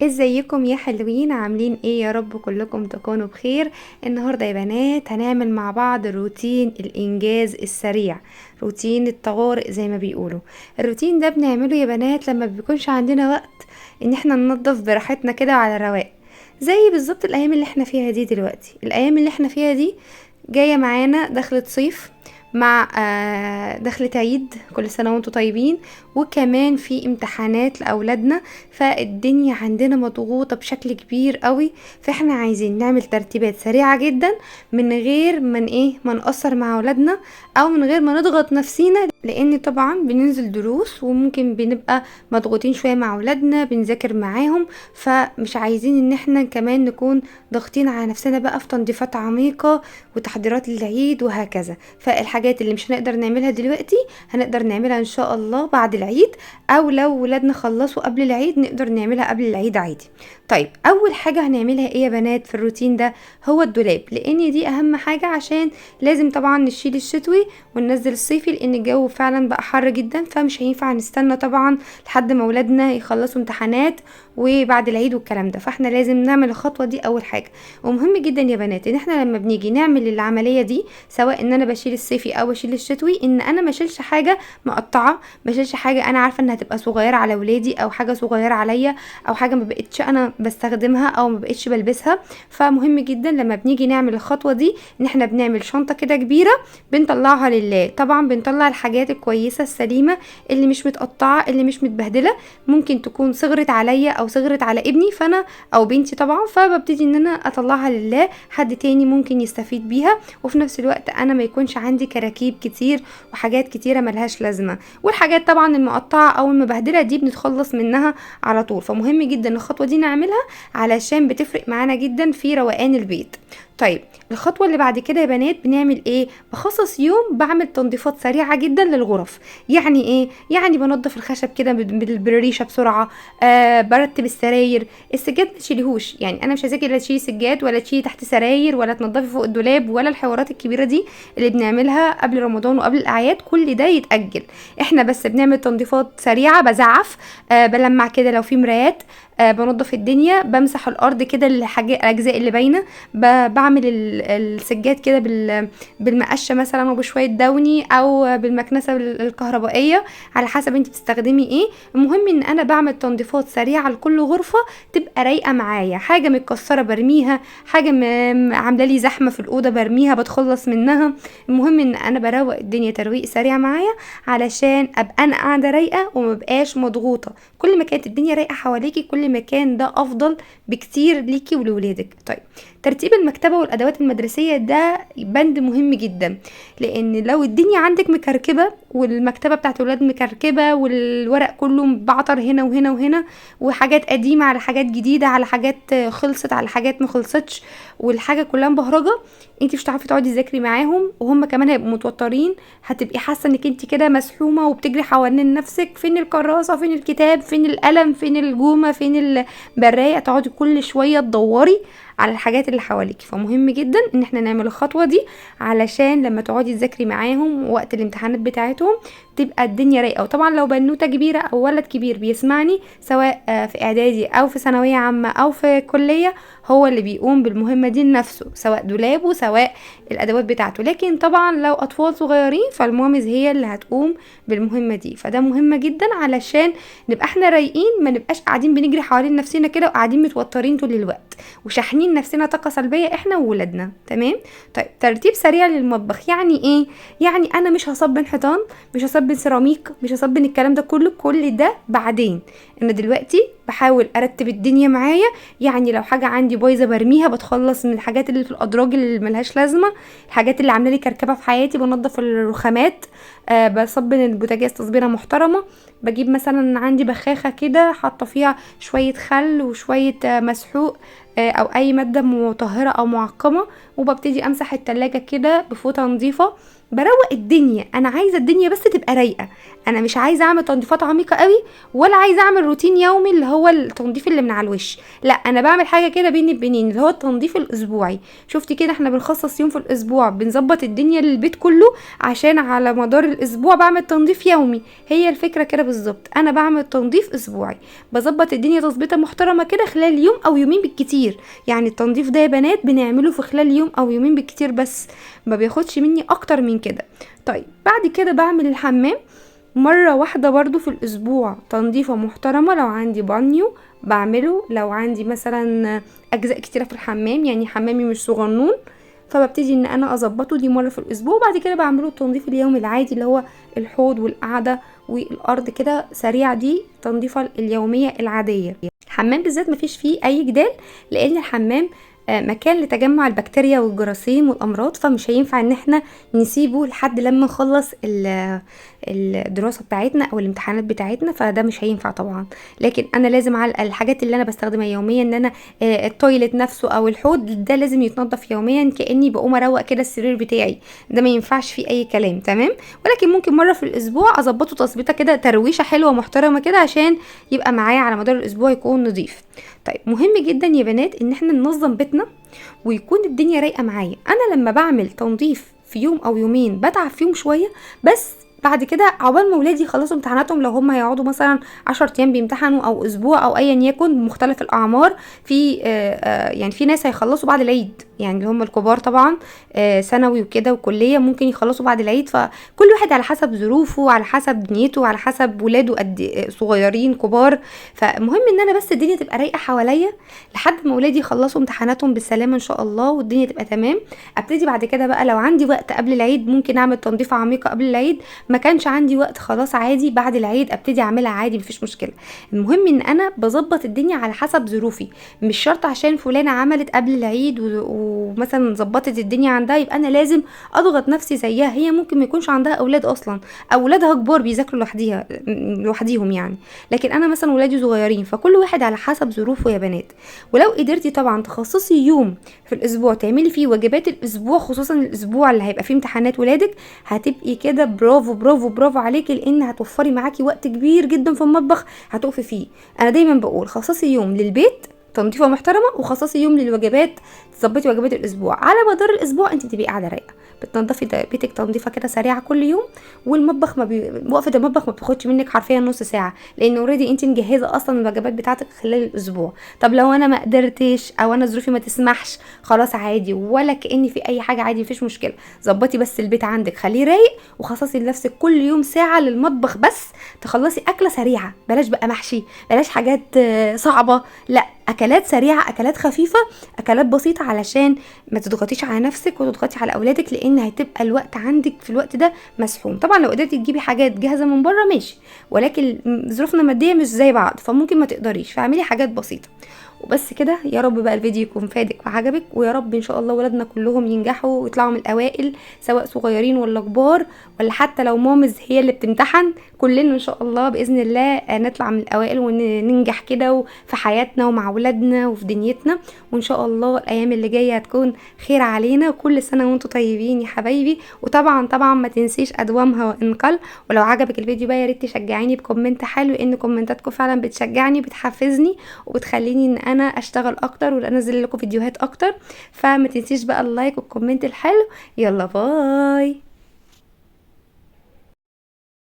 ازيكم يا حلوين؟ عاملين ايه؟ يا رب كلكم تكونوا بخير. النهارده يا بنات هنعمل مع بعض روتين الانجاز السريع، روتين الطوارئ زي ما بيقولوا. الروتين ده بنعمله يا بنات لما بيكونش عندنا وقت ان احنا ننظف براحتنا كده على رواق، زي بالظبط الايام اللي احنا فيها دي. دلوقتي الايام اللي احنا فيها دي جايه معانا دخلة صيف مع دخلة عيد، كل سنة وانتم طيبين، وكمان في امتحانات لأولادنا. فالدنيا عندنا مضغوطة بشكل كبير قوي، فاحنا عايزين نعمل ترتيبات سريعة جدا من غير ما نقصر مع أولادنا، او من غير ما نضغط نفسينا، لان طبعا بننزل دروس وممكن بنبقى مضغوطين شوية مع أولادنا بنذاكر معاهم، فمش عايزين ان احنا كمان نكون ضاغطين على نفسنا بقى في تنظيفات عميقة وتحضيرات للعيد وهكذا. فالحاجات اللي مش هنقدر نعملها دلوقتي هنقدر نعملها ان شاء الله بعد العيد، او لو ولادنا خلصوا قبل العيد نقدر نعملها قبل العيد عادي. طيب اول حاجة هنعملها ايه يا بنات في الروتين ده؟ هو الدولاب، لان دي اهم حاجة، عشان لازم طبعا نشيل الشتوي وننزل الصيفي، لان الجو فعلا بقى حر جدا، فمش هينفع نستنى طبعا لحد ما ولادنا يخلصوا امتحانات وبعد العيد والكلام ده. فاحنا لازم نعمل الخطوة دي اول حاجة. ومهم جدا يا بنات ان احنا لما بنيجي نعمل العملية دي، سواء ان انا بشيل الصيفي او بشيل الشتوي، ان انا ما اشيلش حاجة مقطعة، ما اشيلش حاجة انا عارفة انها تبقى صغيرة على ولادي، او حاجة صغيرة عليا، او حاجة ما بقتش انا بستخدمها او ما بقتش بلبسها. فمهم جدا لما بنيجي نعمل الخطوة دي ان احنا بنعمل شنطة كده كبيرة بنطلعها لله. طبعا بنطلع الحاجات الكويسة السليمة اللي مش متقطعة اللي مش متبهدلة، ممكن تكون صغرت عليا او صغرت على ابني فانا او بنتي طبعا، فببتدي ان انا اطلعها لله، حد تاني ممكن يستفيد بيها، وفي نفس الوقت انا ما يكونش عندي كراكيب كتير وحاجات كتيرة ملهاش لازمة. والحاجات طبعا المقطعة او المبهدلة دي بنتخلص منها على طول. فمهم جدا الخطوة دي نعملها علشان بتفرق معانا جدا في روقان البيت. طيب الخطوة اللي بعد كده يا بنات بنعمل ايه؟ بخصص يوم بعمل تنظيفات سريعة جدا للغرف. يعني ايه؟ يعني بنظف الخشب كده بالريشة بسرعة، برتب السراير. السجاد ما تشيليهوش، يعني انا مش عايزاكي لا تشيلي سجاد ولا تشيلي تحت سراير ولا تنظفي فوق الدولاب ولا الحوارات الكبيرة دي اللي بنعملها قبل رمضان وقبل الاعياد، كل ده يتأجل. احنا بس بنعمل تنظيفات سريعة، بزعف، بلمع كده لو في مرايات، بنظف الدنيا، بمسح الارض كده الاجزاء اللي باينه، بعمل السجاد كده بالمقشه مثلا وبشويه دوني، او بالمكنسه الكهربائيه على حسب انت بتستخدمي ايه. المهم ان انا بعمل تنظيفات سريعه لكل غرفه تبقى رايقه معايا، حاجه متكسره برميها، حاجه عامله لي زحمه في الاوضه برميها بتخلص منها. المهم ان انا بروق الدنيا ترويق سريع معايا علشان ابقى انا قاعده رايقه ومبقاش مضغوطه. كل ما كانت الدنيا رايقه حواليكي كل ما كان ده افضل بكتير ليكي ولولادك. طيب ترتيب المكتبه والادوات المدرسيه ده بند مهم جدا، لان لو الدنيا عندك مكركبه والمكتبه بتاعت الولاد مكركبه والورق كله بعطر هنا وهنا وهنا، وحاجات قديمه على حاجات جديده على حاجات خلصت على حاجات ما خلصتش، والحاجه كلها مبهرجه، انت مش هتعرفي تقعدي تذاكري معاهم، وهم كمان هيبقوا متوترين. هتبقي حاسه انك انت كده مسحومه وبتجري حوالين نفسك، فين الكراسه، فين الكتاب، فين القلم، فين الجومه، فين البرايه، تقعدي كل شويه تدوري على الحاجات اللي حواليك. فمهم جدا ان احنا نعمل الخطوه دي علشان لما تقعدي تذاكري معاهم وقت الامتحانات بتاعتهم تبقى الدنيا رايقه. وطبعا لو بنوته كبيره او ولد كبير بيسمعني، سواء في اعدادي او في ثانويه عامه او في كليه، هو اللي بيقوم بالمهمه دي لنفسه، سواء دولابه سواء الادوات بتاعته. لكن طبعا لو اطفال صغيرين فالمامز هي اللي هتقوم بالمهمه دي. فده مهمه جدا علشان نبقى احنا رايقين، ما نبقاش قاعدين بنجري حوالين نفسنا كده وقاعدين متوترين طول الوقت وشاحنين نفسنا طاقه سلبيه احنا وولادنا. تمام؟ طيب ترتيب سريع للمطبخ يعني ايه؟ يعني انا مش هصبن حيطان، مش هصبن سيراميك، مش هصبن الكلام ده كله، كل ده بعدين. انا دلوقتي بحاول ارتب الدنيا معايا. يعني لو حاجه عندي بايظه برميها، بتخلص من الحاجات اللي في الادراج اللي ملهاش لازمه، الحاجات اللي عامله لي كركبه في حياتي، بنظف الرخامات، بصبن البوتاجاز تصبيره محترمه، بجيب مثلا عندي بخاخه كده حاطه فيها شويه خل وشويه مسحوق او اي ماده مطهره او معقمه، وببتدي امسح التلاجة كده بفوطه نظيفه بروق الدنيا، انا عايزه الدنيا بس تبقى رايقه، انا مش عايزه اعمل تنظيفات عميقه قوي، ولا عايزه اعمل روتين يومي اللي هو التنظيف اللي من على الوش. لا، انا بعمل حاجه كده بيني وبينين اللي هو التنظيف الاسبوعي. شفتي كده، احنا بنخصص يوم في الاسبوع بنظبط الدنيا للبيت كله، عشان على مدار الاسبوع بعمل تنظيف يومي. هي الفكره كده بالظبط، انا بعمل تنظيف اسبوعي، بظبط الدنيا تظبيطه محترمه كده خلال يوم او يومين بالكتير. يعني التنظيف ده يا بنات بنعمله في خلال يوم او يومين بالكتير، بس ما بياخدش مني اكتر من كده. طيب بعد كده بعمل الحمام مرة واحدة برضو في الأسبوع، تنظيفة محترمة. لو عندي بانيو بعمله، لو عندي مثلا أجزاء كتيرة في الحمام، يعني حمامي مش صغنون، فببتدي ان انا اظبطه دي مرة في الاسبوع. وبعد كده بعمله التنظيف اليومي العادي اللي هو الحوض والقعدة والارض كده سريع، دي تنظيفة اليومية العادية. الحمام بالذات مفيش فيه اي جدال، لان الحمام مكان لتجمع البكتيريا والجراثيم والامراض، فمش هينفع ان احنا نسيبه لحد لما نخلص الدراسه بتاعتنا او الامتحانات بتاعتنا، فده مش هينفع طبعا. لكن انا لازم على الحاجات اللي انا بستخدمها يوميا ان انا التويلت نفسه او الحوض ده لازم يتنضف يوميا، كاني بقوم اروق كده السرير بتاعي، ده ما ينفعش فيه اي كلام، تمام. ولكن ممكن مره في الاسبوع اظبطه تظبيطه كده، ترويشه حلوه محترمه كده، عشان يبقى معايا على مدار الاسبوع يكون نظيف. طيب مهم جدا يا بنات ان احنا ننظم بيتنا ويكون الدنيا رايقه معايا. انا لما بعمل تنظيف في يوم او يومين بتعب فيهم شويه، بس بعد كده عقبال ما ولادي يخلصوا امتحاناتهم، لو هم هيقعدوا مثلا 10 ايام بيمتحنوا او اسبوع او ايا يكن بمختلف الاعمار، في يعني في ناس هيخلصوا بعد العيد، يعني اللي هم الكبار طبعا، ثانوي وكده وكليه، ممكن يخلصوا بعد العيد. فكل واحد على حسب ظروفه، على حسب دنيته، على حسب ولاده قد صغيرين كبار. فمهم ان انا بس الدنيا تبقى رايقه حواليا لحد ما ولادي يخلصوا امتحاناتهم بالسلامه ان شاء الله، والدنيا تبقى تمام. ابتدي بعد كده بقى لو عندي وقت قبل العيد ممكن اعمل تنظيفه عميقه قبل العيد، ما كانش عندي وقت خلاص عادي بعد العيد ابتدي اعملها عادي مفيش مشكله. المهم ان انا بظبط الدنيا على حسب ظروفي، مش شرط عشان فلانه عملت قبل العيد ومثلا ظبطت الدنيا عندها يبقى انا لازم اضغط نفسي زيها. هي ممكن ما يكونش عندها اولاد اصلا، او اولادها كبار بيذاكروا لوحديهم يعني، لكن انا مثلا ولادي صغيرين، فكل واحد على حسب ظروفه يا بنات. ولو قدرتي طبعا تخصصي يوم في الاسبوع تعملي فيه واجبات الاسبوع، خصوصا الاسبوع اللي هيبقى فيه امتحانات ولادك، هتبقي كده برافو برافو برافو عليكي، لان هتوفري معاكي وقت كبير جدا في المطبخ هتقفي فيه. انا دايما بقول خصصي يوم للبيت تنظيفه محترمه، وخصصي يوم للوجبات تظبطي وجبات الاسبوع. على مدار الاسبوع انت تبقي قاعده رايقه بتنضفي بيتك تنظيفه كده سريعه كل يوم. والمطبخ وقفه المطبخ ما بتاخدش منك حرفيا نص ساعه، لان اوريدي انت مجهزه اصلا الوجبات بتاعتك خلال الاسبوع. طب لو انا ما قدرتش او انا ظروفي ما تسمحش، خلاص عادي، ولا كأن في اي حاجه، عادي مفيش مشكله. ظبطي بس البيت عندك خليه رايق، وخصصي لنفسك كل يوم ساعه للمطبخ بس تخلصي اكله سريعه. بلاش بقى محشي، بلاش حاجات صعبه، لا، اكلات سريعه، اكلات خفيفه، اكلات بسيطه، علشان ما تضغطيش على نفسك وتضغطي على اولادك، لان هتبقى الوقت عندك في الوقت ده مسحوم. طبعا لو قدرتي تجيبي حاجات جاهزه من بره ماشي، ولكن ظروفنا الماديه مش زي بعض، فممكن ما تقدريش، فاعملي حاجات بسيطه وبس كده. يا رب بقى الفيديو يكون فادك وعجبك، ويا رب ان شاء الله ولادنا كلهم ينجحوا ويطلعوا من الاوائل، سواء صغيرين ولا كبار، ولا حتى لو مامز هي اللي بتمتحن، كلنا ان شاء الله باذن الله نطلع من الاوائل وننجح كده في حياتنا ومع ولادنا وفي دنيتنا. وان شاء الله الايام اللي جايه هتكون خير علينا. وكل سنه وانتم طيبين يا حبايبي. وطبعا طبعا ما تنسيش ادومها وان قل. ولو عجبك الفيديو بقى يا ريت تشجعيني بكومنت حلو، ان كومنتاتكم فعلا بتشجعني بتحفزني وبتخليني ان انا اشتغل اكتر وانزل لكم فيديوهات اكتر. فما تنسيش بقى اللايك والكومنت الحلو. يلا باي.